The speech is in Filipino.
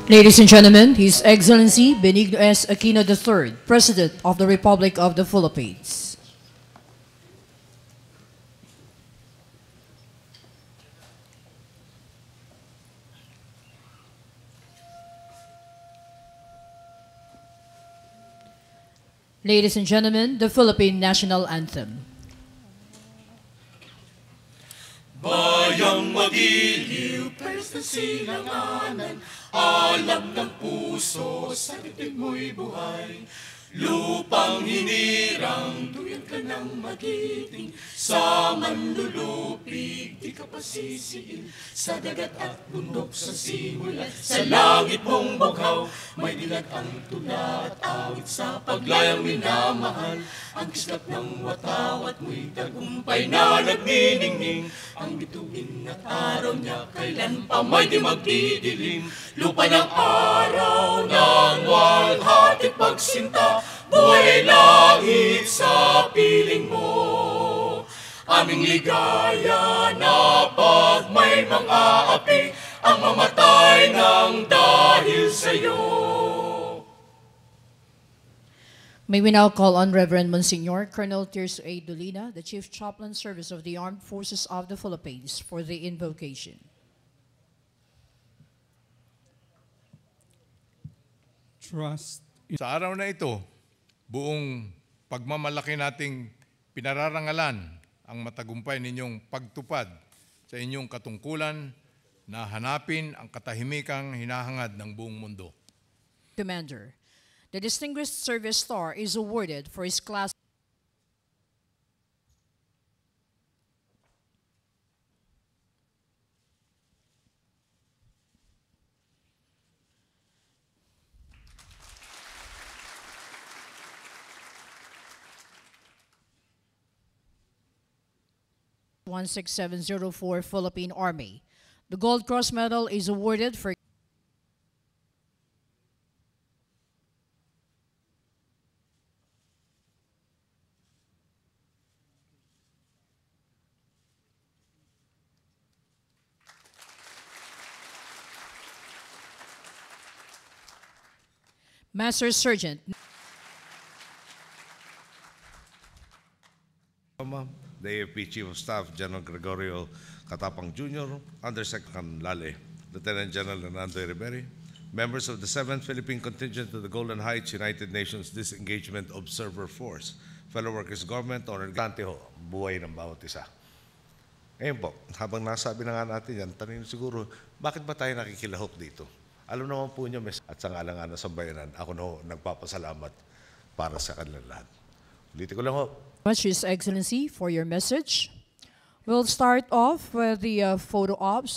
Ladies and gentlemen, His Excellency Benigno S. Aquino III, President of the Republic of the Philippines. Ladies and gentlemen, the Philippine National Anthem. Bayang magiliw, pers na silanganan, alam ng puso, sa dibdib mo'y buhay. Lupang hinirang, duyan ka ng magiting, sa manlulupig, di ka pasisiil. Sa dagat at bundok, sa simul at sa langit mong bughaw, may dilat ang tula at awit sa paglayang minamahal. Ang kislap ng watawat mo'y tagumpay na nagniningning, ang bituin at araw niya kailan pa may di magdidilim. Lupa ng araw ng walhating pagsinta, buhay langit sa piling mo. Aming ligaya na pag may mga api, ang mamatay ng dahil sa'yo. May we now call on Reverend Monsignor Colonel Tirso A. Dolina, the Chief Chaplain Service of the Armed Forces of the Philippines, for the invocation. Trust. Sa araw na ito, buong pagmamalaki nating pinararangalan ang matagumpay ninyong pagtupad sa inyong katungkulan na hanapin ang katahimikang hinahangad ng buong mundo. Commander, the Distinguished Service Star is awarded for his class. (16704) Philippine Army. The Gold Cross Medal is awarded for Master Sergeant the AFP Chief of Staff, General Gregorio Catapang Jr., Undersecretary Lale, Lieutenant General Hernando Riberi, members of the 7th Philippine Contingent to the Golden Heights United Nations Disengagement Observer Force, fellow workers government, honorante ho, buhay ng bawat isa. Ngayon po, habang nasabi na nga natin yan, tanongin siguro, bakit ba tayo nakikilahok dito? Alam naman po niyo, at sa ngalangan ng sambayanan, ako na ho, nagpapasalamat para sa kanilang lahat. Ulitin ko lang ho. His Excellency for your message. We'll start off with the photo ops